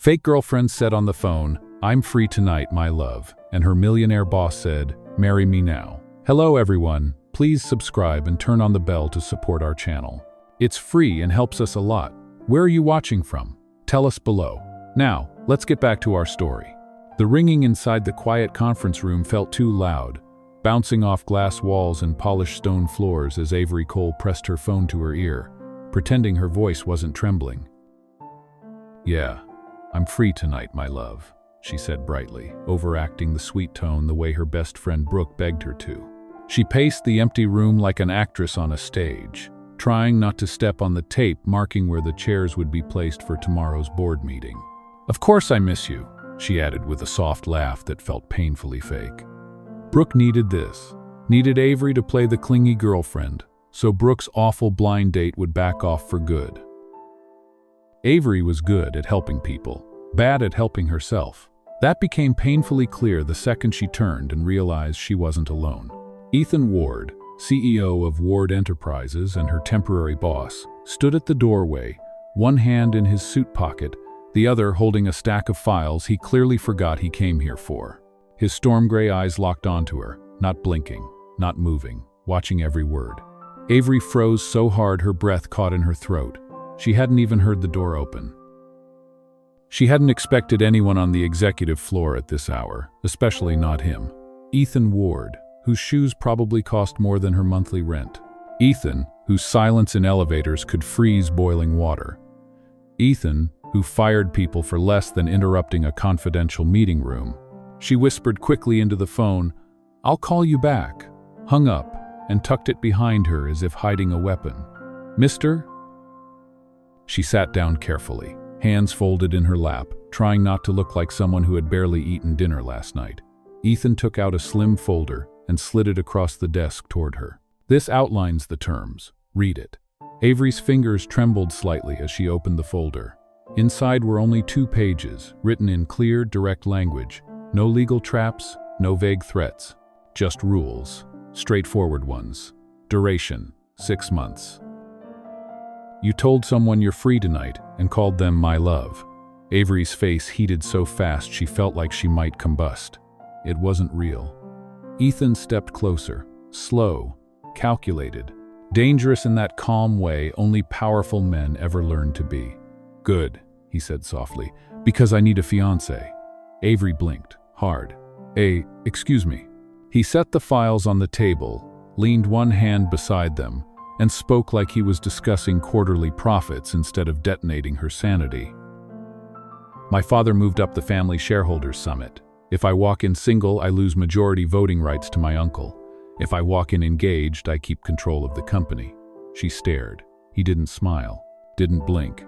Fake girlfriend said on the phone, "I'm free tonight, my love," and her millionaire boss said, "Marry me now." Hello everyone, please subscribe and turn on the bell to support our channel. It's free and helps us a lot. Where are you watching from? Tell us below. Now, let's get back to our story. The ringing inside the quiet conference room felt too loud, bouncing off glass walls and polished stone floors as Avery Cole pressed her phone to her ear, pretending her voice wasn't trembling. "Yeah, I'm free tonight, my love," she said brightly, overacting the sweet tone the way her best friend Brooke begged her to. She paced the empty room like an actress on a stage, trying not to step on the tape marking where the chairs would be placed for tomorrow's board meeting. "Of course I miss you," she added with a soft laugh that felt painfully fake. Brooke needed this, needed Avery to play the clingy girlfriend, so Brooke's awful blind date would back off for good. Avery was good at helping people, bad at helping herself. That became painfully clear the second she turned and realized she wasn't alone. Ethan Ward, CEO of Ward Enterprises and her temporary boss, stood at the doorway, one hand in his suit pocket, the other holding a stack of files he clearly forgot he came here for. His storm gray eyes locked onto her, not blinking, not moving, watching every word. Avery froze so hard her breath caught in her throat. She hadn't even heard the door open. She hadn't expected anyone on the executive floor at this hour, especially not him. Ethan Ward, whose shoes probably cost more than her monthly rent. Ethan, whose silence in elevators could freeze boiling water. Ethan, who fired people for less than interrupting a confidential meeting room. She whispered quickly into the phone, "I'll call you back," hung up, and tucked it behind her as if hiding a weapon. "Mister?" She sat down carefully, hands folded in her lap, trying not to look like someone who had barely eaten dinner last night. Ethan took out a slim folder and slid it across the desk toward her. "This outlines the terms. Read it." Avery's fingers trembled slightly as she opened the folder. Inside were only 2 pages, written in clear, direct language. No legal traps, no vague threats. Just rules. Straightforward ones. Duration, 6 months. "You told someone you're free tonight and called them my love." Avery's face heated so fast she felt like she might combust. It wasn't real. Ethan stepped closer, slow, calculated, dangerous in that calm way only powerful men ever learn to be. "Good," he said softly, "because I need a fiancé." Avery blinked, hard. Excuse me." He set the files on the table, leaned one hand beside them, and spoke like he was discussing quarterly profits instead of detonating her sanity. "My father moved up the family shareholders summit. If I walk in single, I lose majority voting rights to my uncle. If I walk in engaged, I keep control of the company." She stared. He didn't smile, didn't blink,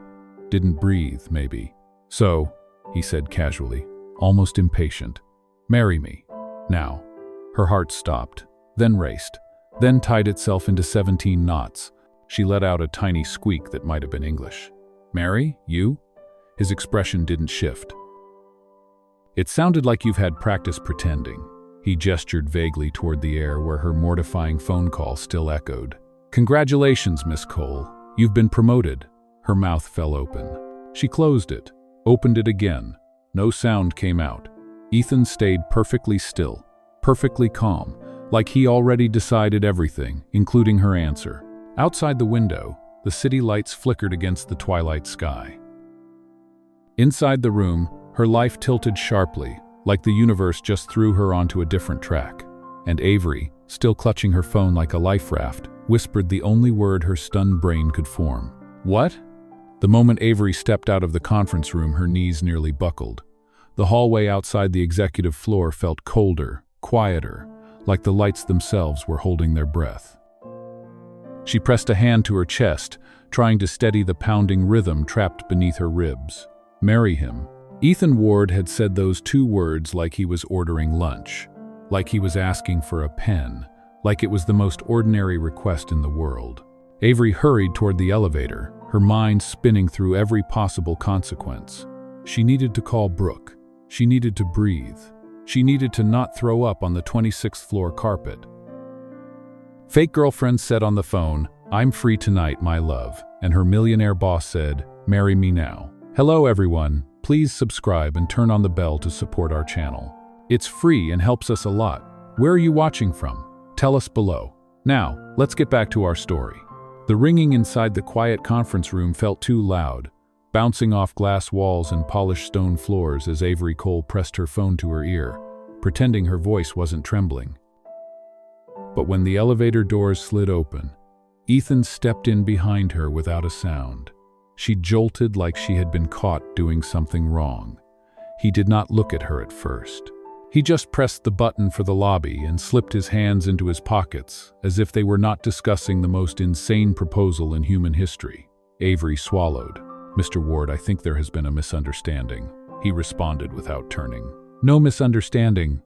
didn't breathe, maybe. "So," he said casually, almost impatient, "marry me. Now." Her heart stopped, then raced, then tied itself into 17 knots. She let out a tiny squeak that might have been English. "Marry? You?" His expression didn't shift. "It sounded like you've had practice pretending." He gestured vaguely toward the air where her mortifying phone call still echoed. "Congratulations, Miss Cole. You've been promoted." Her mouth fell open. She closed it, opened it again. No sound came out. Ethan stayed perfectly still, perfectly calm, like he already decided everything, including her answer. Outside the window, the city lights flickered against the twilight sky. Inside the room, her life tilted sharply, like the universe just threw her onto a different track. And Avery, still clutching her phone like a life raft, whispered the only word her stunned brain could form. "What?" The moment Avery stepped out of the conference room, her knees nearly buckled. The hallway outside the executive floor felt colder, quieter, like the lights themselves were holding their breath. She pressed a hand to her chest, trying to steady the pounding rhythm trapped beneath her ribs. Marry him. Ethan Ward had said those 2 words like he was ordering lunch, like he was asking for a pen, like it was the most ordinary request in the world. Avery hurried toward the elevator, her mind spinning through every possible consequence. She needed to call Brooke. She needed to breathe. She needed to not throw up on the 26th floor carpet. Fake girlfriend said on the phone, "I'm free tonight, my love," and her millionaire boss said, "Marry me now." Hello everyone, please subscribe and turn on the bell to support our channel. It's free and helps us a lot. Where are you watching from? Tell us below. Now, let's get back to our story. The ringing inside the quiet conference room felt too loud, bouncing off glass walls and polished stone floors as Avery Cole pressed her phone to her ear, pretending her voice wasn't trembling. But when the elevator doors slid open, Ethan stepped in behind her without a sound. She jolted like she had been caught doing something wrong. He did not look at her at first. He just pressed the button for the lobby and slipped his hands into his pockets, as if they were not discussing the most insane proposal in human history. Avery swallowed. "Mr. Ward, I think there has been a misunderstanding," he responded without turning. "No misunderstanding.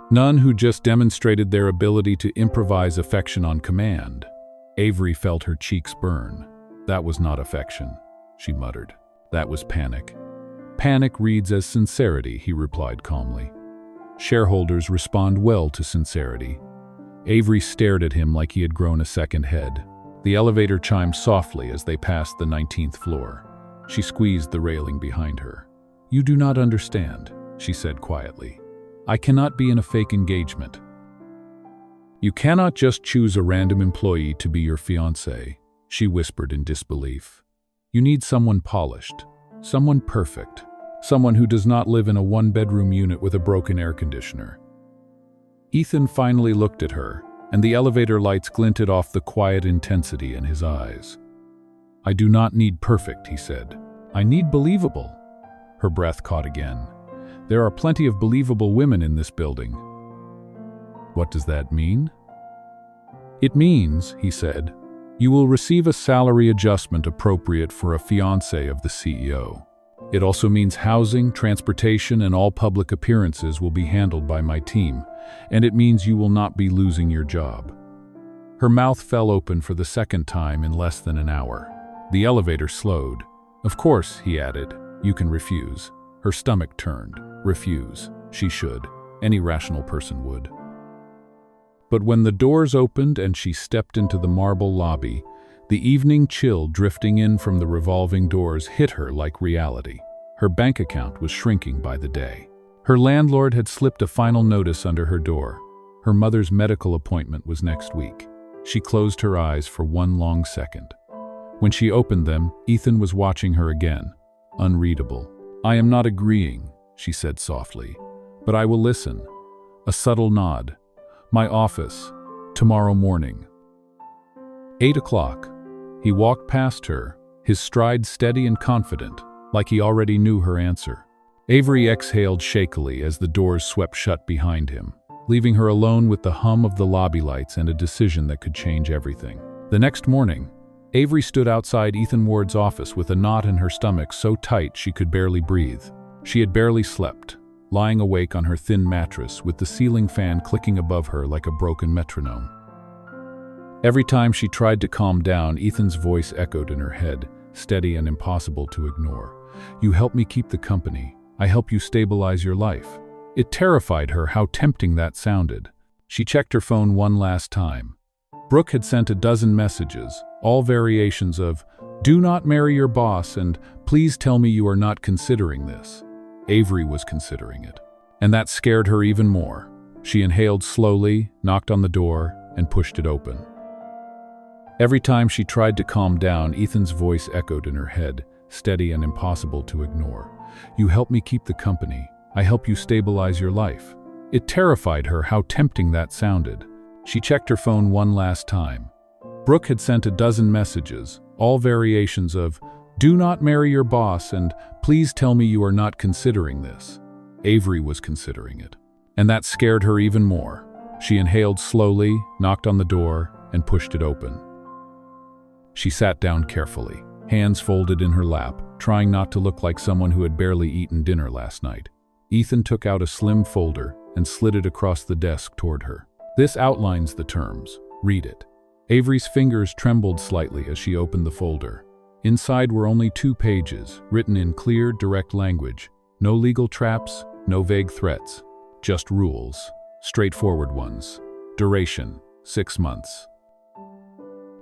None, who just demonstrated their ability to improvise affection on command." Avery felt her cheeks burn. "That was not affection," she muttered. "That was panic." "Panic reads as sincerity," he replied calmly. "Shareholders respond well to sincerity." Avery stared at him like he had grown a second head. The elevator chimed softly as they passed the 19th floor. She squeezed the railing behind her. "You do not understand," she said quietly. "I cannot be in a fake engagement. You cannot just choose a random employee to be your fiancé," she whispered in disbelief. "You need someone polished, someone perfect, someone who does not live in a one-bedroom unit with a broken air conditioner." Ethan finally looked at her, and the elevator lights glinted off the quiet intensity in his eyes. "I do not need perfect," he said. "I need believable." Her breath caught again. "There are plenty of believable women in this building." "What does that mean?" "It means," he said, "you will receive a salary adjustment appropriate for a fiancé of the CEO. It also means housing, transportation, and all public appearances will be handled by my team, and it means you will not be losing your job." Her mouth fell open for the second time in less than an hour. The elevator slowed. "Of course," he added, "you can refuse." Her stomach turned. Refuse. She should. Any rational person would. But when the doors opened and she stepped into the marble lobby, the evening chill drifting in from the revolving doors hit her like reality. Her bank account was shrinking by the day. Her landlord had slipped a final notice under her door. Her mother's medical appointment was next week. She closed her eyes for one long second. When she opened them, Ethan was watching her again, unreadable. "I am not agreeing," she said softly, "but I will listen." A subtle nod. "My office, tomorrow morning." 8 o'clock. He walked past her, his stride steady and confident, like he already knew her answer. Avery exhaled shakily as the doors swept shut behind him, leaving her alone with the hum of the lobby lights and a decision that could change everything. The next morning, Avery stood outside Ethan Ward's office with a knot in her stomach so tight she could barely breathe. She had barely slept, lying awake on her thin mattress with the ceiling fan clicking above her like a broken metronome. Every time she tried to calm down, Ethan's voice echoed in her head, steady and impossible to ignore. "You help me keep the company. I help you stabilize your life." It terrified her how tempting that sounded. She checked her phone one last time. Brooke had sent a dozen messages, all variations of, "Do not marry your boss," and "Please tell me you are not considering this." Avery was considering it. And that scared her even more. She inhaled slowly, knocked on the door, and pushed it open. Every time she tried to calm down, Ethan's voice echoed in her head, steady and impossible to ignore. "You help me keep the company. I help you stabilize your life." It terrified her how tempting that sounded. She checked her phone one last time. Brooke had sent a dozen messages, all variations of, "Do not marry your boss," and "Please tell me you are not considering this." Avery was considering it. And that scared her even more. She inhaled slowly, knocked on the door, and pushed it open. She sat down carefully, hands folded in her lap, trying not to look like someone who had barely eaten dinner last night. Ethan took out a slim folder and slid it across the desk toward her. "This outlines the terms. Read it." Avery's fingers trembled slightly as she opened the folder. Inside were only 2 pages, written in clear, direct language. No legal traps, no vague threats. Just rules. Straightforward ones. Duration, 6 months.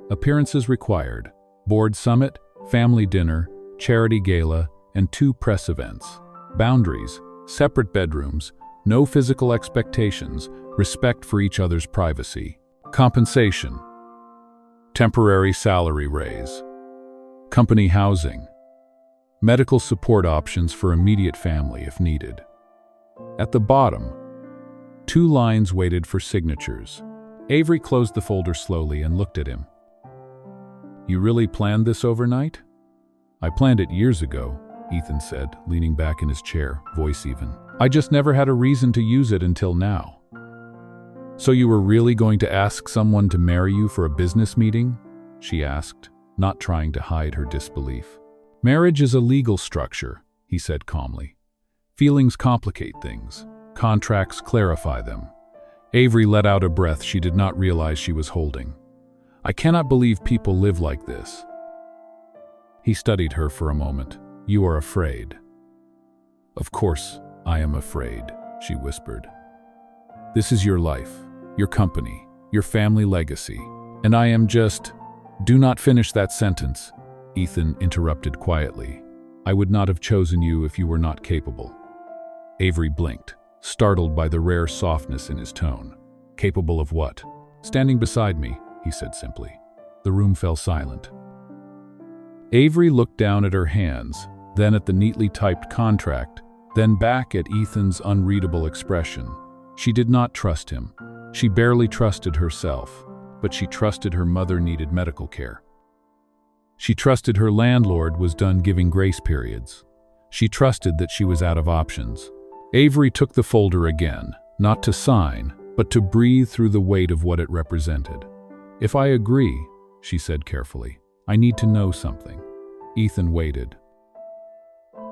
Appearances required: board summit, family dinner, charity gala, and 2 press events. Boundaries, separate bedrooms, no physical expectations, respect for each other's privacy. Compensation. Temporary salary raise. Company housing. Medical support options for immediate family if needed. At the bottom, 2 lines waited for signatures. Avery closed the folder slowly and looked at him. "You really planned this overnight?" "I planned it years ago," Ethan said, leaning back in his chair, voice even. "I just never had a reason to use it until now." "So you were really going to ask someone to marry you for a business meeting?" she asked, not trying to hide her disbelief. "Marriage is a legal structure," he said calmly. "Feelings complicate things. Contracts clarify them." Avery let out a breath she did not realize she was holding. "I cannot believe people live like this." He studied her for a moment. "You are afraid." "Of course, I am afraid," she whispered. "This is your life, your company, your family legacy, and I am just—" "Do not finish that sentence," Ethan interrupted quietly. "I would not have chosen you if you were not capable." Avery blinked, startled by the rare softness in his tone. "Capable of what?" "Standing beside me," he said simply. The room fell silent. Avery looked down at her hands, then at the neatly typed contract, then back at Ethan's unreadable expression. She did not trust him. She barely trusted herself, but she trusted her mother needed medical care. She trusted her landlord was done giving grace periods. She trusted that she was out of options. Avery took the folder again, not to sign, but to breathe through the weight of what it represented. "If I agree," she said carefully, "I need to know something." Ethan waited.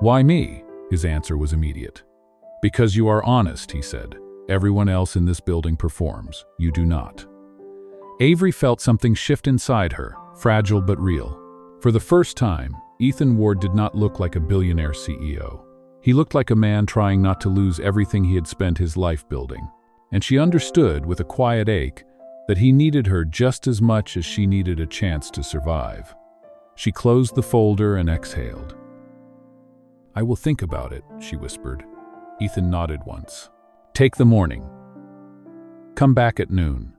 "Why me?" His answer was immediate. "Because you are honest," he said. "Everyone else in this building performs. You do not." Avery felt something shift inside her, fragile but real. For the first time, Ethan Ward did not look like a billionaire CEO. He looked like a man trying not to lose everything he had spent his life building. And she understood, with a quiet ache, that he needed her just as much as she needed a chance to survive. She closed the folder and exhaled. "I will think about it," she whispered. Ethan nodded once. "Take the morning. Come back at noon."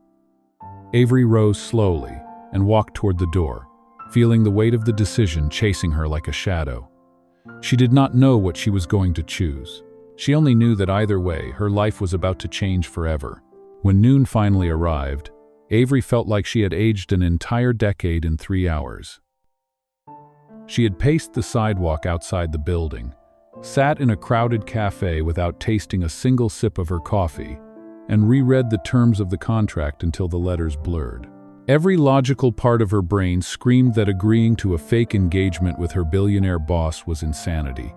Avery rose slowly and walked toward the door, feeling the weight of the decision chasing her like a shadow. She did not know what she was going to choose. She only knew that either way, her life was about to change forever. When noon finally arrived, Avery felt like she had aged an entire decade in 3 hours. She had paced the sidewalk outside the building, sat in a crowded cafe without tasting a single sip of her coffee, and reread the terms of the contract until the letters blurred. Every logical part of her brain screamed that agreeing to a fake engagement with her billionaire boss was insanity.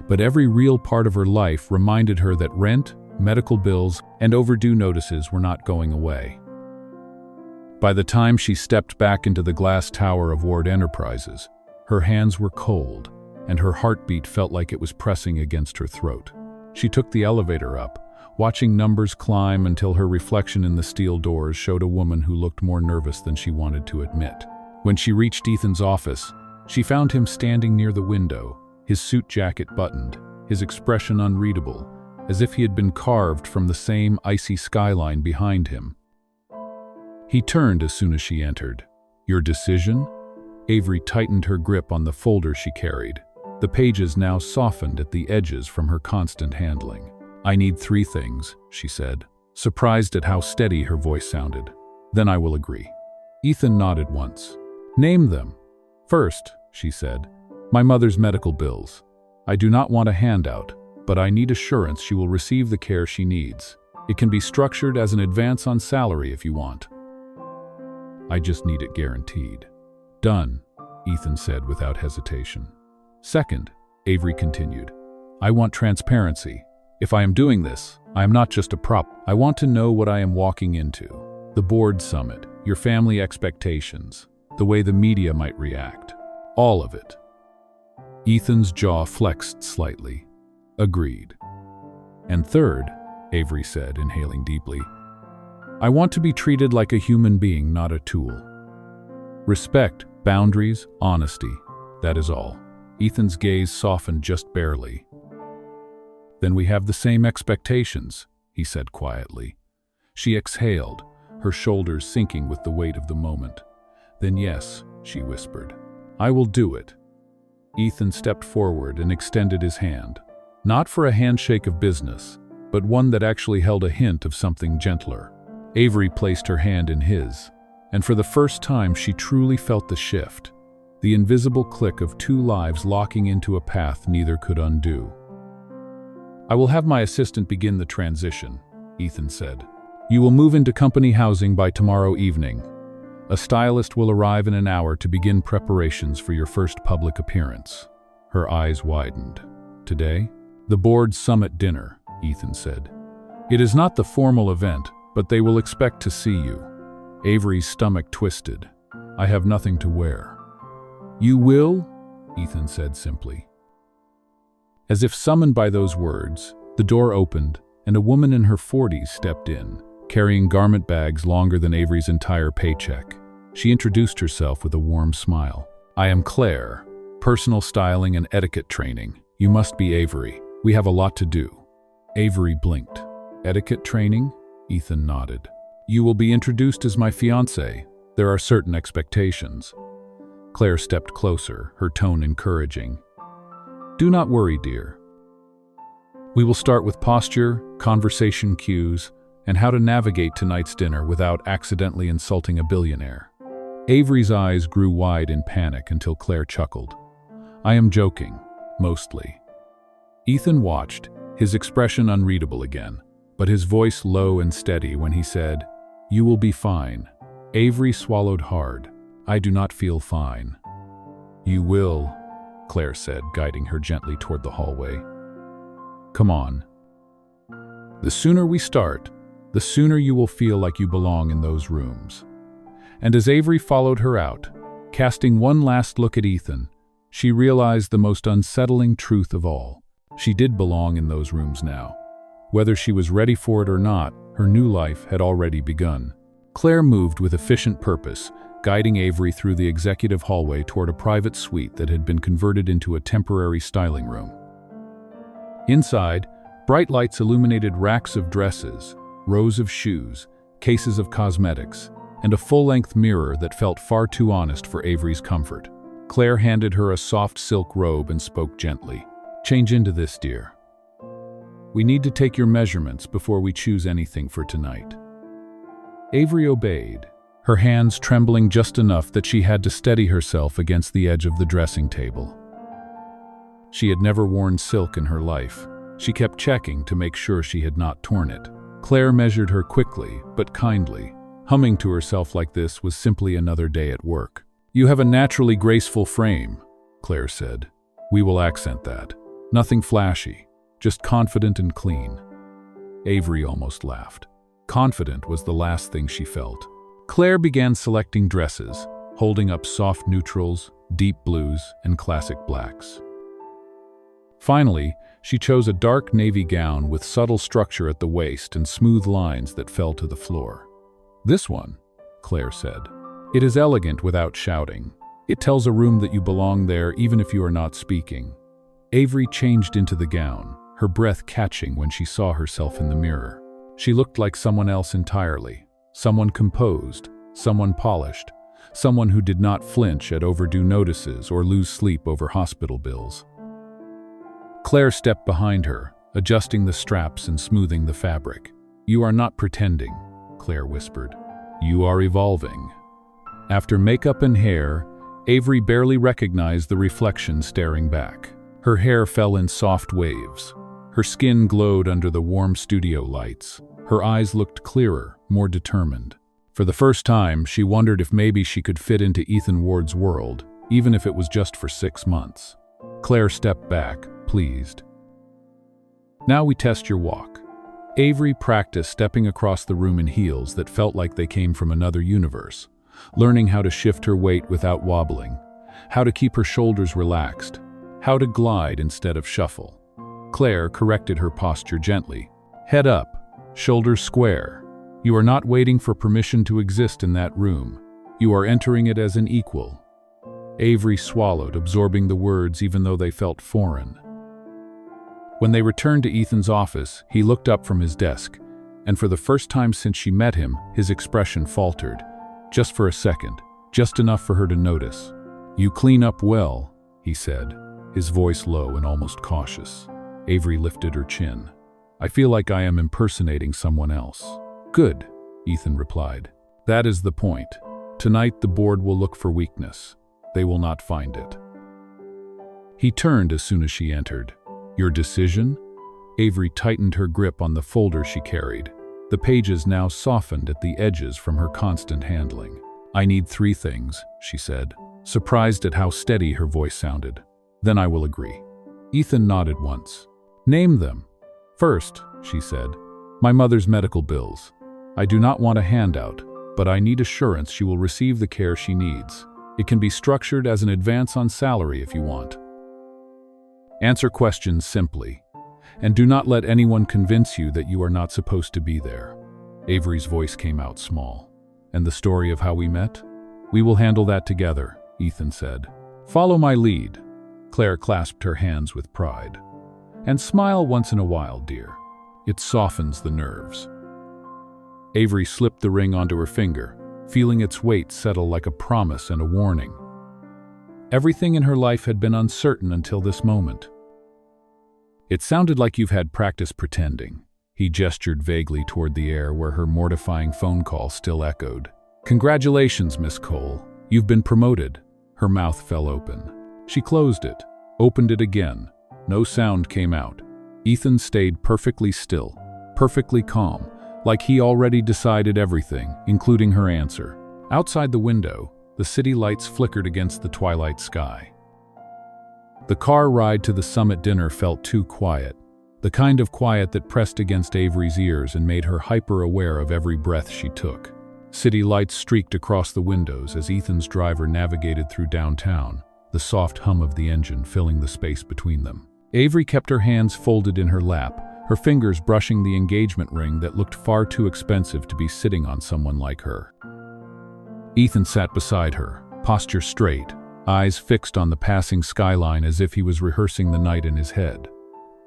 But every real part of her life reminded her that rent, medical bills, and overdue notices were not going away. By the time she stepped back into the glass tower of Ward Enterprises, her hands were cold, and her heartbeat felt like it was pressing against her throat. She took the elevator up, watching numbers climb until her reflection in the steel doors showed a woman who looked more nervous than she wanted to admit. When she reached Ethan's office, she found him standing near the window, his suit jacket buttoned, his expression unreadable, as if he had been carved from the same icy skyline behind him. He turned as soon as she entered. "Your decision?" Avery tightened her grip on the folder she carried. The pages now softened at the edges from her constant handling. "I need 3 things," she said, surprised at how steady her voice sounded. "Then I will agree." Ethan nodded once. "Name them." "First," she said, "my mother's medical bills. I do not want a handout, but I need assurance she will receive the care she needs. It can be structured as an advance on salary if you want. I just need it guaranteed." "Done," Ethan said without hesitation. "Second," Avery continued, "I want transparency. If I am doing this, I am not just a prop. I want to know what I am walking into. The board summit, your family expectations, the way the media might react. All of it." Ethan's jaw flexed slightly. "Agreed." "And third," Avery said, inhaling deeply, "I want to be treated like a human being, not a tool. Respect, boundaries, honesty. That is all." Ethan's gaze softened just barely. "Then we have the same expectations," he said quietly. She exhaled, her shoulders sinking with the weight of the moment. "Then yes," she whispered. "I will do it." Ethan stepped forward and extended his hand. Not for a handshake of business, but one that actually held a hint of something gentler. Avery placed her hand in his, and for the first time she truly felt the shift, the invisible click of two lives locking into a path neither could undo. "I will have my assistant begin the transition," Ethan said. "You will move into company housing by tomorrow evening. A stylist will arrive in an hour to begin preparations for your first public appearance." Her eyes widened. "Today?" "The board's summit dinner," Ethan said. "It is not the formal event, but they will expect to see you." Avery's stomach twisted. "I have nothing to wear." "You will?" Ethan said simply. As if summoned by those words, the door opened, and a woman in her 40s stepped in, carrying garment bags longer than Avery's entire paycheck. She introduced herself with a warm smile. "I am Claire, personal styling and etiquette training. You must be Avery. We have a lot to do." Avery blinked. "Etiquette training?" Ethan nodded. "You will be introduced as my fiancé. There are certain expectations." Claire stepped closer, her tone encouraging. "Do not worry, dear. We will start with posture, conversation cues, and how to navigate tonight's dinner without accidentally insulting a billionaire." Avery's eyes grew wide in panic until Claire chuckled. "I am joking, mostly." Ethan watched, his expression unreadable again, but his voice low and steady when he said, "You will be fine." Avery swallowed hard. "I do not feel fine." "You will," Claire said, guiding her gently toward the hallway. "Come on. The sooner we start, the sooner you will feel like you belong in those rooms." And as Avery followed her out, casting one last look at Ethan, she realized the most unsettling truth of all. She did belong in those rooms now. Whether she was ready for it or not, her new life had already begun. Claire moved with efficient purpose, guiding Avery through the executive hallway toward a private suite that had been converted into a temporary styling room. Inside, bright lights illuminated racks of dresses, rows of shoes, cases of cosmetics, and a full-length mirror that felt far too honest for Avery's comfort. Claire handed her a soft silk robe and spoke gently. "Change into this, dear. We need to take your measurements before we choose anything for tonight." Avery obeyed, her hands trembling just enough that she had to steady herself against the edge of the dressing table. She had never worn silk in her life. She kept checking to make sure she had not torn it. Claire measured her quickly, but kindly. Humming to herself like this was simply another day at work. "You have a naturally graceful frame," Claire said. "We will accent that. Nothing flashy, just confident and clean." Avery almost laughed. Confident was the last thing she felt. Claire began selecting dresses, holding up soft neutrals, deep blues, and classic blacks. Finally, she chose a dark navy gown with subtle structure at the waist and smooth lines that fell to the floor. "This one," Claire said. "It is elegant without shouting. It tells a room that you belong there even if you are not speaking." Avery changed into the gown, her breath catching when she saw herself in the mirror. She looked like someone else entirely, someone composed, someone polished, someone who did not flinch at overdue notices or lose sleep over hospital bills. Claire stepped behind her, adjusting the straps and smoothing the fabric. "You are not pretending," Claire whispered. "You are evolving." After makeup and hair, Avery barely recognized the reflection staring back. Her hair fell in soft waves. Her skin glowed under the warm studio lights. Her eyes looked clearer, more determined. For the first time, she wondered if maybe she could fit into Ethan Ward's world, even if it was just for 6 months. Claire stepped back, pleased. "Now we test your walk." Avery practiced stepping across the room in heels that felt like they came from another universe, learning how to shift her weight without wobbling, how to keep her shoulders relaxed, how to glide instead of shuffle. Claire corrected her posture gently. "Head up, shoulders square. You are not waiting for permission to exist in that room. You are entering it as an equal." Avery swallowed, absorbing the words even though they felt foreign. When they returned to Ethan's office, he looked up from his desk, and for the first time since she met him, his expression faltered. Just for a second, just enough for her to notice. "You clean up well," he said, his voice low and almost cautious. Avery lifted her chin. "I feel like I am impersonating someone else." "Good," Ethan replied. "That is the point. Tonight the board will look for weakness. They will not find it." He turned as soon as she entered. "Your decision?" Avery tightened her grip on the folder she carried. The pages now softened at the edges from her constant handling. "I need 3 things," she said, surprised at how steady her voice sounded. "Then I will agree." Ethan nodded once. "Name them." "First," she said, "my mother's medical bills. I do not want a handout, but I need assurance she will receive the care she needs. It can be structured as an advance on salary if you want. Answer questions simply, and do not let anyone convince you that you are not supposed to be there." Avery's voice came out small. "And the story of how we met? We will handle that together," Ethan said. "Follow my lead." Claire clasped her hands with pride. "And smile once in a while, dear. It softens the nerves." Avery slipped the ring onto her finger, feeling its weight settle like a promise and a warning. Everything in her life had been uncertain until this moment. "It sounded like you've had practice pretending." He gestured vaguely toward the air where her mortifying phone call still echoed. "Congratulations, Miss Cole. You've been promoted." Her mouth fell open. She closed it, opened it again. No sound came out. Ethan stayed perfectly still, perfectly calm, like he already decided everything, including her answer. Outside the window, the city lights flickered against the twilight sky. The car ride to the summit dinner felt too quiet, the kind of quiet that pressed against Avery's ears and made her hyper-aware of every breath she took. City lights streaked across the windows as Ethan's driver navigated through downtown, the soft hum of the engine filling the space between them. Avery kept her hands folded in her lap, her fingers brushing the engagement ring that looked far too expensive to be sitting on someone like her. Ethan sat beside her, posture straight, eyes fixed on the passing skyline as if he was rehearsing the night in his head.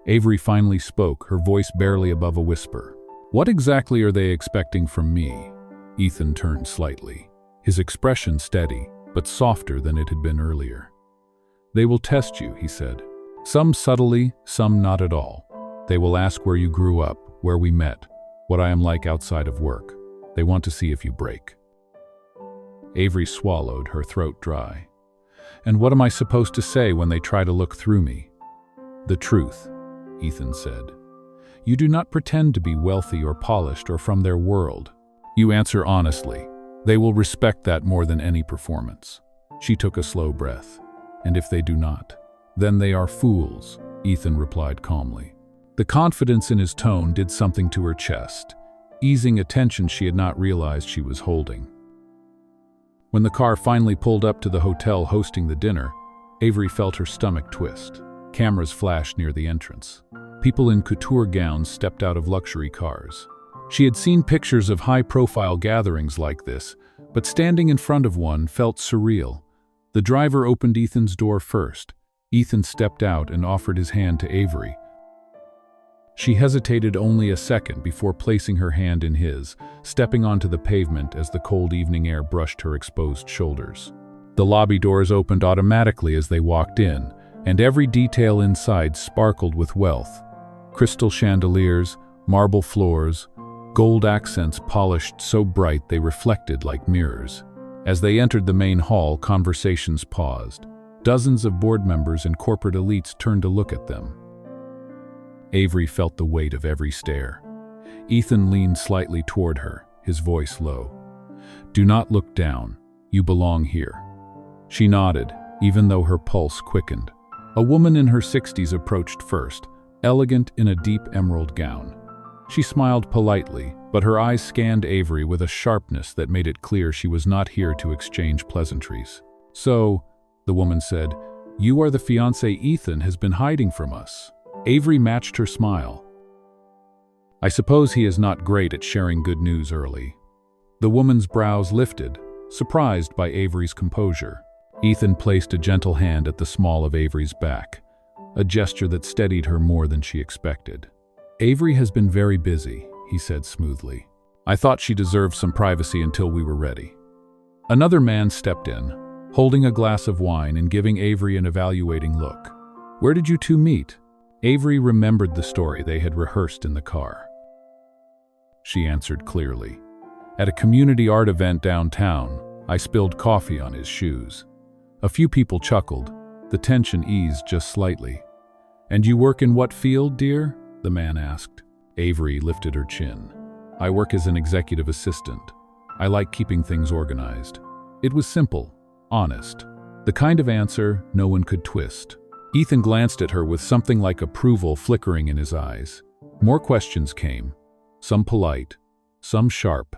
Avery finally spoke, her voice barely above a whisper. "What exactly are they expecting from me?" Ethan turned slightly, his expression steady, but softer than it had been earlier. "They will test you," he said. "Some subtly, some not at all. They will ask where you grew up, where we met, what I am like outside of work. They want to see if you break." Avery swallowed, her throat dry. "And what am I supposed to say when they try to look through me?" "The truth," Ethan said. "You do not pretend to be wealthy or polished or from their world. You answer honestly. They will respect that more than any performance." She took a slow breath. "And if they do not, then they are fools," Ethan replied calmly. The confidence in his tone did something to her chest, easing a tension she had not realized she was holding. When the car finally pulled up to the hotel hosting the dinner, Avery felt her stomach twist. Cameras flashed near the entrance. People in couture gowns stepped out of luxury cars. She had seen pictures of high-profile gatherings like this, but standing in front of one felt surreal. The driver opened Ethan's door first. Ethan stepped out and offered his hand to Avery. She hesitated only a second before placing her hand in his, stepping onto the pavement as the cold evening air brushed her exposed shoulders. The lobby doors opened automatically as they walked in, and every detail inside sparkled with wealth. Crystal chandeliers, marble floors, gold accents polished so bright they reflected like mirrors. As they entered the main hall, conversations paused. Dozens of board members and corporate elites turned to look at them. Avery felt the weight of every stare. Ethan leaned slightly toward her, his voice low. "Do not look down. You belong here." She nodded, even though her pulse quickened. A woman in her 60s approached first, elegant in a deep emerald gown. She smiled politely, but her eyes scanned Avery with a sharpness that made it clear she was not here to exchange pleasantries. "So," the woman said, "you are the fiancé Ethan has been hiding from us." Avery matched her smile. "I suppose he is not great at sharing good news early." The woman's brows lifted, surprised by Avery's composure. Ethan placed a gentle hand at the small of Avery's back, a gesture that steadied her more than she expected. "Avery has been very busy," he said smoothly. "I thought she deserved some privacy until we were ready." Another man stepped in, holding a glass of wine and giving Avery an evaluating look. "Where did you two meet?" Avery remembered the story they had rehearsed in the car. She answered clearly. "At a community art event downtown, I spilled coffee on his shoes." A few people chuckled. The tension eased just slightly. "And you work in what field, dear?" the man asked. Avery lifted her chin. "I work as an executive assistant. I like keeping things organized." It was simple, honest, the kind of answer no one could twist. Ethan glanced at her with something like approval flickering in his eyes. More questions came, some polite, some sharp,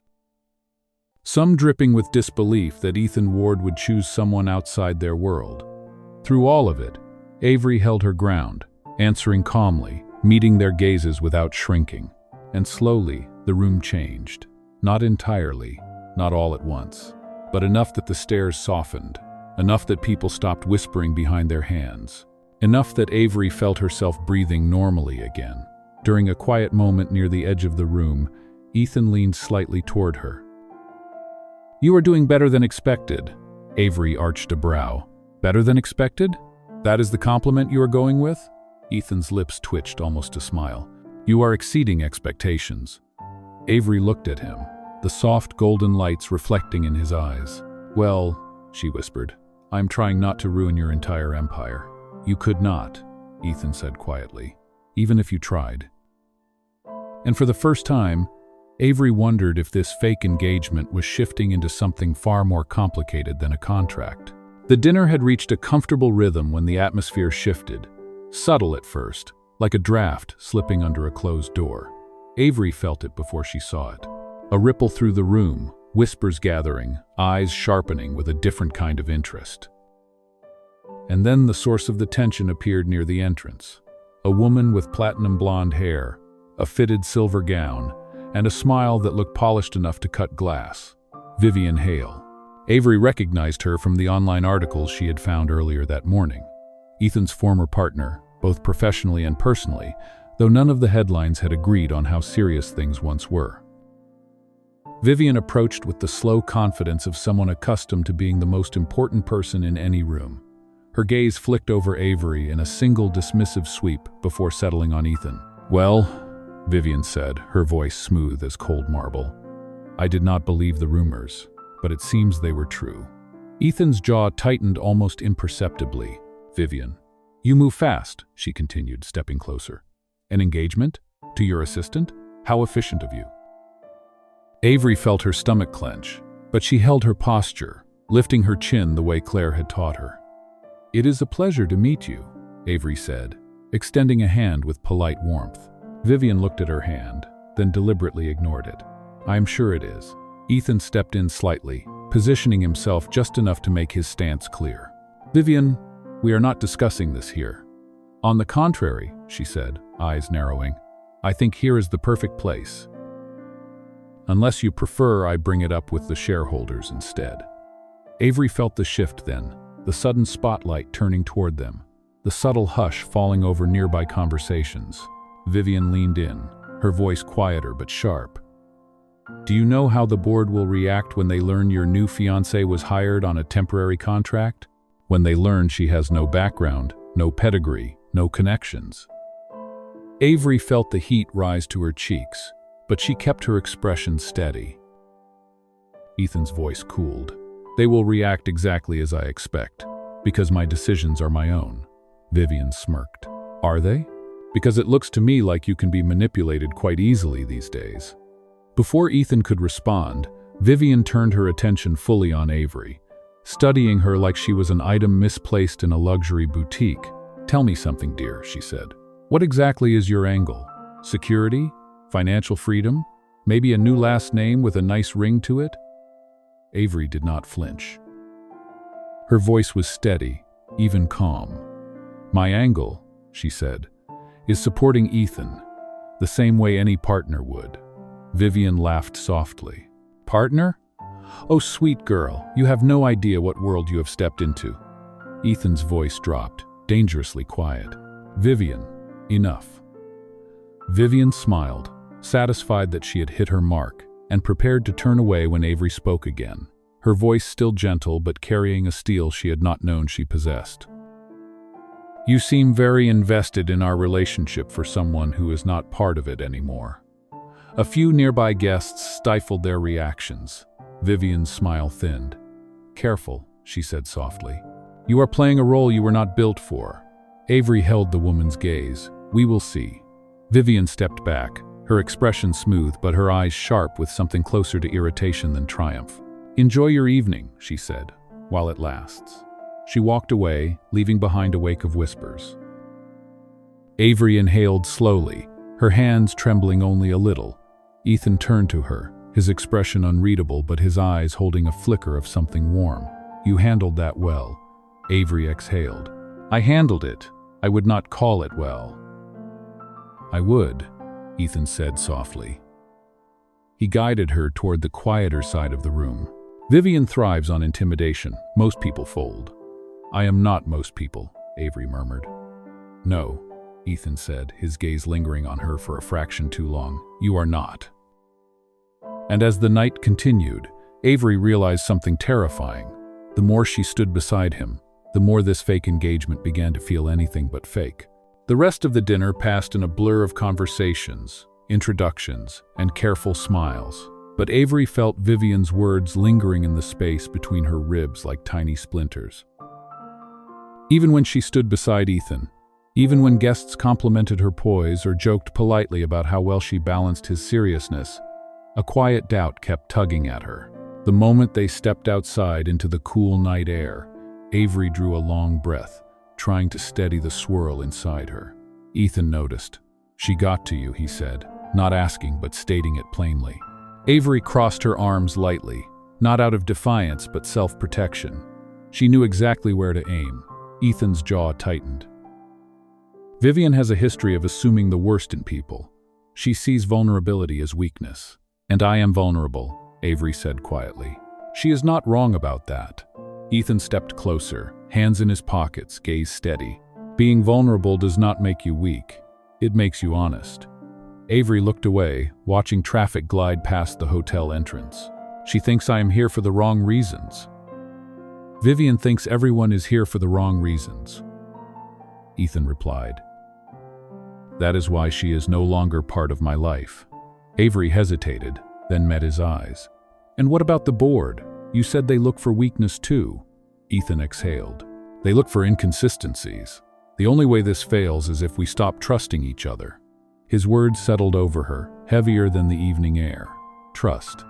some dripping with disbelief that Ethan Ward would choose someone outside their world. Through all of it, Avery held her ground, answering calmly, meeting their gazes without shrinking. And slowly, the room changed. Not entirely, not all at once, but enough that the stares softened, enough that people stopped whispering behind their hands, enough that Avery felt herself breathing normally again. During a quiet moment near the edge of the room, Ethan leaned slightly toward her. "You are doing better than expected." Avery arched a brow. "Better than expected? That is the compliment you are going with?" Ethan's lips twitched almost to smile. "You are exceeding expectations." Avery looked at him, the soft golden lights reflecting in his eyes. "Well," she whispered, "I'm trying not to ruin your entire empire." "You could not," Ethan said quietly, "even if you tried." And for the first time, Avery wondered if this fake engagement was shifting into something far more complicated than a contract. The dinner had reached a comfortable rhythm when the atmosphere shifted, subtle at first, like a draft slipping under a closed door. Avery felt it before she saw it. A ripple through the room, whispers gathering, eyes sharpening with a different kind of interest. And then the source of the tension appeared near the entrance. A woman with platinum blonde hair, a fitted silver gown, and a smile that looked polished enough to cut glass. Vivian Hale. Avery recognized her from the online articles she had found earlier that morning. Ethan's former partner, both professionally and personally, though none of the headlines had agreed on how serious things once were. Vivian approached with the slow confidence of someone accustomed to being the most important person in any room. Her gaze flicked over Avery in a single dismissive sweep before settling on Ethan. "Well," Vivian said, her voice smooth as cold marble, "I did not believe the rumors, but it seems they were true." Ethan's jaw tightened almost imperceptibly. "Vivian, you move fast," she continued, stepping closer. "An engagement? To your assistant? How efficient of you." Avery felt her stomach clench, but she held her posture, lifting her chin the way Claire had taught her. "It is a pleasure to meet you," Avery said, extending a hand with polite warmth. Vivian looked at her hand, then deliberately ignored it. "I am sure it is." Ethan stepped in slightly, positioning himself just enough to make his stance clear. "Vivian, we are not discussing this here." "On the contrary," she said, eyes narrowing, "I think here is the perfect place. Unless you prefer, I bring it up with the shareholders instead." Avery felt the shift then, the sudden spotlight turning toward them, the subtle hush falling over nearby conversations. Vivian leaned in, her voice quieter but sharp. "Do you know how the board will react when they learn your new fiancé was hired on a temporary contract? When they learn she has no background, no pedigree, no connections?" Avery felt the heat rise to her cheeks, but she kept her expression steady. Ethan's voice cooled. "They will react exactly as I expect, because my decisions are my own." Vivian smirked. "Are they? Because it looks to me like you can be manipulated quite easily these days." Before Ethan could respond, Vivian turned her attention fully on Avery, studying her like she was an item misplaced in a luxury boutique. "Tell me something, dear," she said. "What exactly is your angle? Security? Financial freedom? Maybe a new last name with a nice ring to it?" Avery did not flinch. Her voice was steady, even calm. "My angle," she said, "is supporting Ethan, the same way any partner would." Vivian laughed softly. "Partner? "Oh, sweet girl, you have no idea what world you have stepped into." Ethan's voice dropped, dangerously quiet. "Vivian, enough." Vivian smiled, satisfied that she had hit her mark, and prepared to turn away when Avery spoke again, her voice still gentle but carrying a steel she had not known she possessed. "You seem very invested in our relationship for someone who is not part of it anymore." A few nearby guests stifled their reactions. Vivian's smile thinned. "Careful," she said softly. "You are playing a role you were not built for." Avery held the woman's gaze. "We will see." Vivian stepped back, her expression smooth but her eyes sharp with something closer to irritation than triumph. "Enjoy your evening," she said, "while it lasts." She walked away, leaving behind a wake of whispers. Avery inhaled slowly, her hands trembling only a little. Ethan turned to her, his expression unreadable but his eyes holding a flicker of something warm. "You handled that well," Avery exhaled. "I handled it. I would not call it well." "I would," Ethan said softly. He guided her toward the quieter side of the room. "Vivian thrives on intimidation. Most people fold." "I am not most people," Avery murmured. "No," Ethan said, his gaze lingering on her for a fraction too long. "You are not." And as the night continued, Avery realized something terrifying. The more she stood beside him, the more this fake engagement began to feel anything but fake. The rest of the dinner passed in a blur of conversations, introductions, and careful smiles. But Avery felt Vivian's words lingering in the space between her ribs like tiny splinters. Even when she stood beside Ethan, even when guests complimented her poise or joked politely about how well she balanced his seriousness, a quiet doubt kept tugging at her. The moment they stepped outside into the cool night air, Avery drew a long breath, trying to steady the swirl inside her. Ethan noticed. "She got to you," he said, not asking but stating it plainly. Avery crossed her arms lightly, not out of defiance but self-protection. She knew exactly where to aim. Ethan's jaw tightened. Vivian has a history of assuming the worst in people. She sees vulnerability as weakness. "And I am vulnerable," Avery said quietly. "She is not wrong about that." Ethan stepped closer, hands in his pockets, gaze steady. "Being vulnerable does not make you weak. It makes you honest." Avery looked away, watching traffic glide past the hotel entrance. "She thinks I am here for the wrong reasons." "Vivian thinks everyone is here for the wrong reasons," Ethan replied. "That is why she is no longer part of my life." Avery hesitated, then met his eyes. "And what about the board? You said they look for weakness too." Ethan exhaled. "They look for inconsistencies. The only way this fails is if we stop trusting each other." His words settled over her, heavier than the evening air. Trust.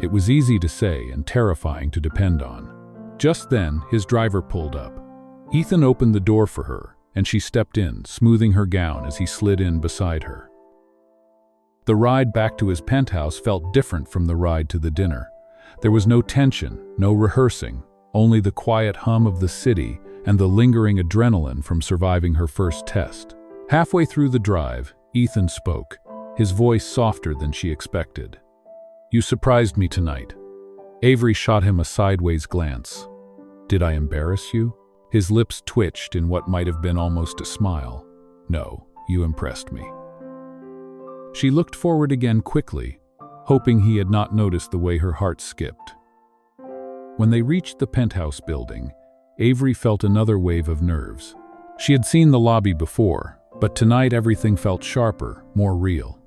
It was easy to say and terrifying to depend on. Just then, his driver pulled up. Ethan opened the door for her, and she stepped in, smoothing her gown as he slid in beside her. The ride back to his penthouse felt different from the ride to the dinner. There was no tension, no rehearsing, only the quiet hum of the city and the lingering adrenaline from surviving her first test. Halfway through the drive, Ethan spoke, his voice softer than she expected. "You surprised me tonight." Avery shot him a sideways glance. "Did I embarrass you?" His lips twitched in what might have been almost a smile. "No, you impressed me." She looked forward again quickly, hoping he had not noticed the way her heart skipped. When they reached the penthouse building, Avery felt another wave of nerves. She had seen the lobby before, but tonight everything felt sharper, more real.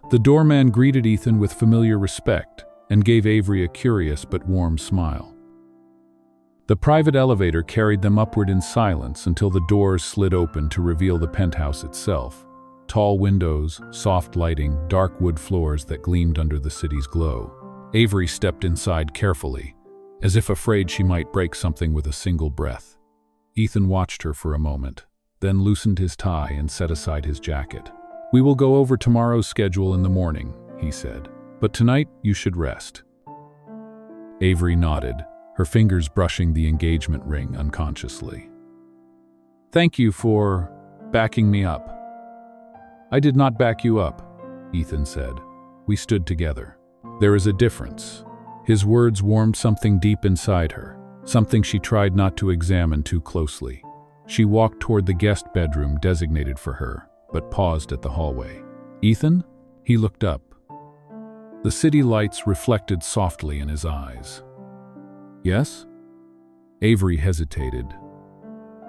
The doorman greeted Ethan with familiar respect and gave Avery a curious but warm smile. The private elevator carried them upward in silence until the doors slid open to reveal the penthouse itself. Tall windows, soft lighting, dark wood floors that gleamed under the city's glow. Avery stepped inside carefully, as if afraid she might break something with a single breath. Ethan watched her for a moment, then loosened his tie and set aside his jacket. "We will go over tomorrow's schedule in the morning," he said, "but tonight you should rest." Avery nodded, her fingers brushing the engagement ring unconsciously. "Thank you for backing me up." "I did not back you up," Ethan said. "We stood together." "There is a difference," His words warmed something deep inside her, something she tried not to examine too closely. She walked toward the guest bedroom designated for her, but paused at the hallway. "Ethan?" He looked up. The city lights reflected softly in his eyes. "Yes?" Avery hesitated,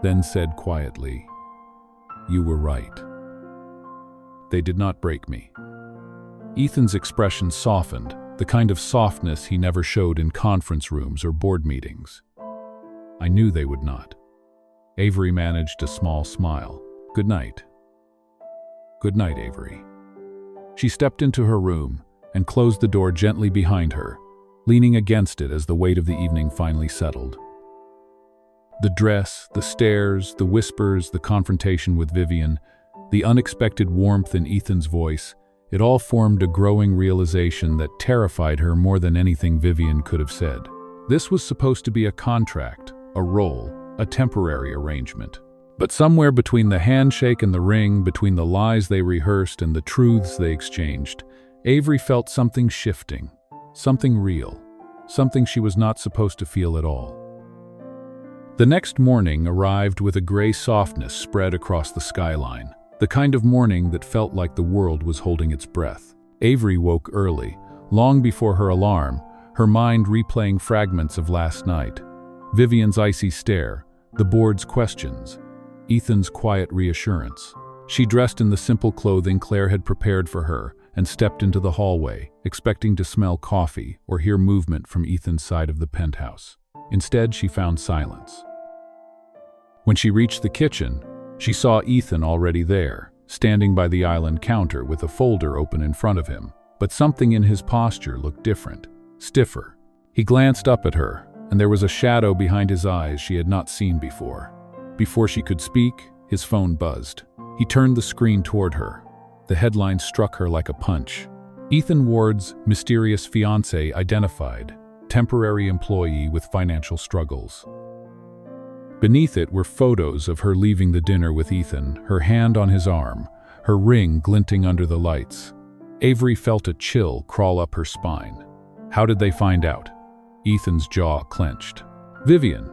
then said quietly, "You were right. They did not break me." Ethan's expression softened, the kind of softness he never showed in conference rooms or board meetings. "I knew they would not." Avery managed a small smile. "Good night." "Good night, Avery." She stepped into her room and closed the door gently behind her, leaning against it as the weight of the evening finally settled. The dress, the stares, the whispers, the confrontation with Vivian, the unexpected warmth in Ethan's voice, it all formed a growing realization that terrified her more than anything Vivian could have said. This was supposed to be a contract, a role, a temporary arrangement. But somewhere between the handshake and the ring, between the lies they rehearsed and the truths they exchanged, Avery felt something shifting, something real, something she was not supposed to feel at all. The next morning arrived with a gray softness spread across the skyline, the kind of morning that felt like the world was holding its breath. Avery woke early, long before her alarm, her mind replaying fragments of last night. Vivian's icy stare, the board's questions, Ethan's quiet reassurance. She dressed in the simple clothing Claire had prepared for her and stepped into the hallway, expecting to smell coffee or hear movement from Ethan's side of the penthouse. Instead, she found silence. When she reached the kitchen, she saw Ethan already there, standing by the island counter with a folder open in front of him. But something in his posture looked different, stiffer. He glanced up at her, and there was a shadow behind his eyes she had not seen before. Before she could speak, his phone buzzed. He turned the screen toward her. The headline struck her like a punch. Ethan Ward's mysterious fiancé identified, temporary employee with financial struggles. Beneath it were photos of her leaving the dinner with Ethan, her hand on his arm, her ring glinting under the lights. Avery felt a chill crawl up her spine. How did they find out? Ethan's jaw clenched. Vivian,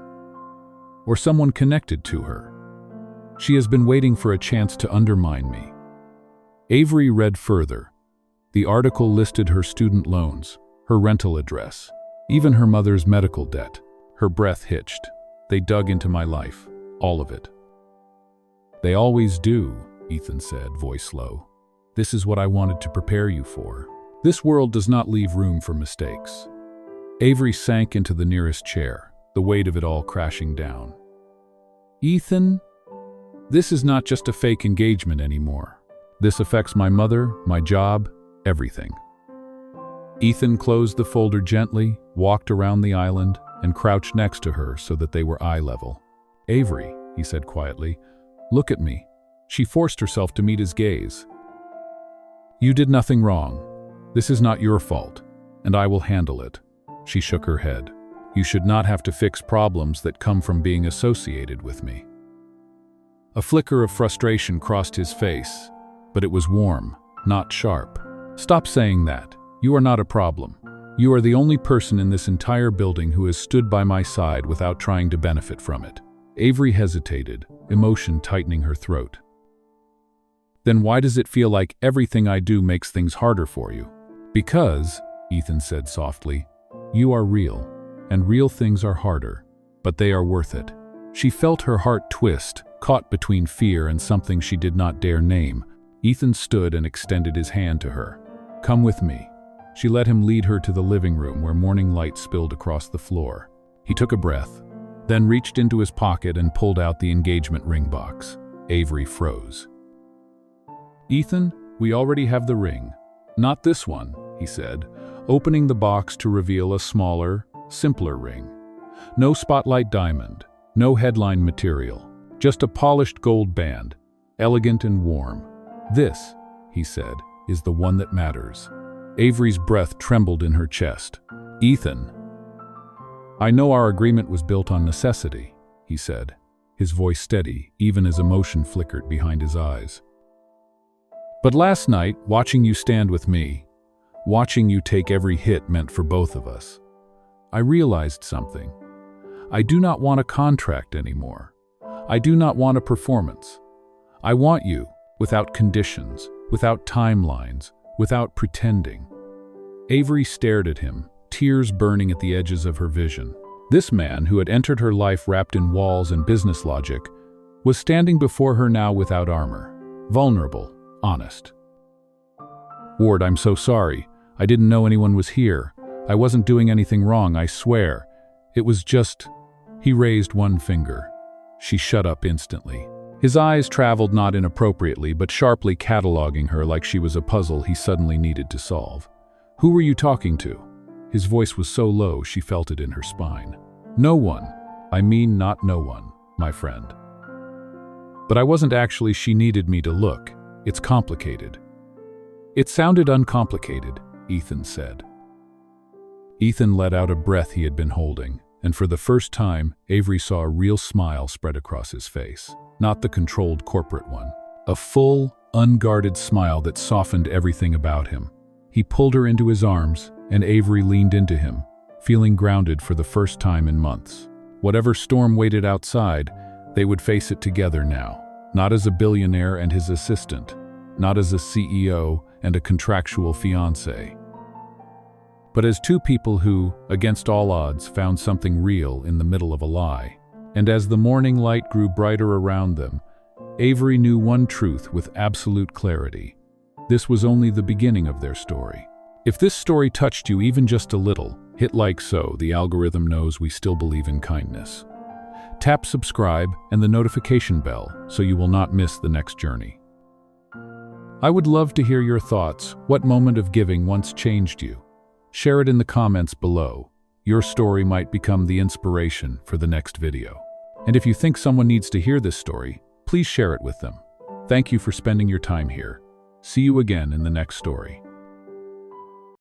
or someone connected to her. She has been waiting for a chance to undermine me. Avery read further. The article listed her student loans, her rental address, even her mother's medical debt. Her breath hitched. They dug into my life, all of it. They always do, Ethan said, voice low. This is what I wanted to prepare you for. This world does not leave room for mistakes. Avery sank into the nearest chair, the weight of it all crashing down. Ethan, this is not just a fake engagement anymore. This affects my mother, my job, everything. Ethan closed the folder gently, walked around the island, and crouched next to her so that they were eye level. Avery, he said quietly, look at me. She forced herself to meet his gaze. You did nothing wrong. This is not your fault, and I will handle it. She shook her head. You should not have to fix problems that come from being associated with me. A flicker of frustration crossed his face, but it was warm, not sharp. Stop saying that. You are not a problem. You are the only person in this entire building who has stood by my side without trying to benefit from it. Avery hesitated, emotion tightening her throat. Then why does it feel like everything I do makes things harder for you? Because, Ethan said softly, you are real, and real things are harder, but they are worth it. She felt her heart twist, caught between fear and something she did not dare name. Ethan stood and extended his hand to her. Come with me. She let him lead her to the living room where morning light spilled across the floor. He took a breath, then reached into his pocket and pulled out the engagement ring box. Avery froze. Ethan, we already have the ring. Not this one, he said, opening the box to reveal a smaller, simpler ring. No spotlight diamond, no headline material, just a polished gold band, elegant and warm. This, he said, is the one that matters. Avery's breath trembled in her chest. Ethan, I know our agreement was built on necessity, he said, his voice steady, even as emotion flickered behind his eyes. But last night, watching you stand with me, watching you take every hit meant for both of us. I realized something. I do not want a contract anymore. I do not want a performance. I want you, without conditions, without timelines, without pretending. Avery stared at him, tears burning at the edges of her vision. This man, who had entered her life wrapped in walls and business logic, was standing before her now without armor, vulnerable, honest. "Ward, I'm so sorry. I didn't know anyone was here. I wasn't doing anything wrong, I swear. It was just—" He raised one finger. She shut up instantly. His eyes traveled not inappropriately, but sharply cataloging her like she was a puzzle he suddenly needed to solve. "Who were you talking to?" His voice was so low she felt it in her spine. "No one. I mean not no one, my friend." "But I wasn't actually. She needed me to look. It's complicated." "It sounded uncomplicated," Ethan said. Ethan let out a breath he had been holding, and for the first time, Avery saw a real smile spread across his face. Not the controlled corporate one. A full, unguarded smile that softened everything about him. He pulled her into his arms, and Avery leaned into him, feeling grounded for the first time in months. Whatever storm waited outside, they would face it together now. Not as a billionaire and his assistant, not as a CEO and a contractual fiancé, but as two people who, against all odds, found something real in the middle of a lie. And as the morning light grew brighter around them, Avery knew one truth with absolute clarity. This was only the beginning of their story. If this story touched you even just a little, hit like so the algorithm knows we still believe in kindness. Tap subscribe and the notification bell so you will not miss the next journey. I would love to hear your thoughts. What moment of giving once changed you? Share it in the comments below. Your story might become the inspiration for the next video. And if you think someone needs to hear this story, please share it with them. Thank you for spending your time here. See you again in the next story.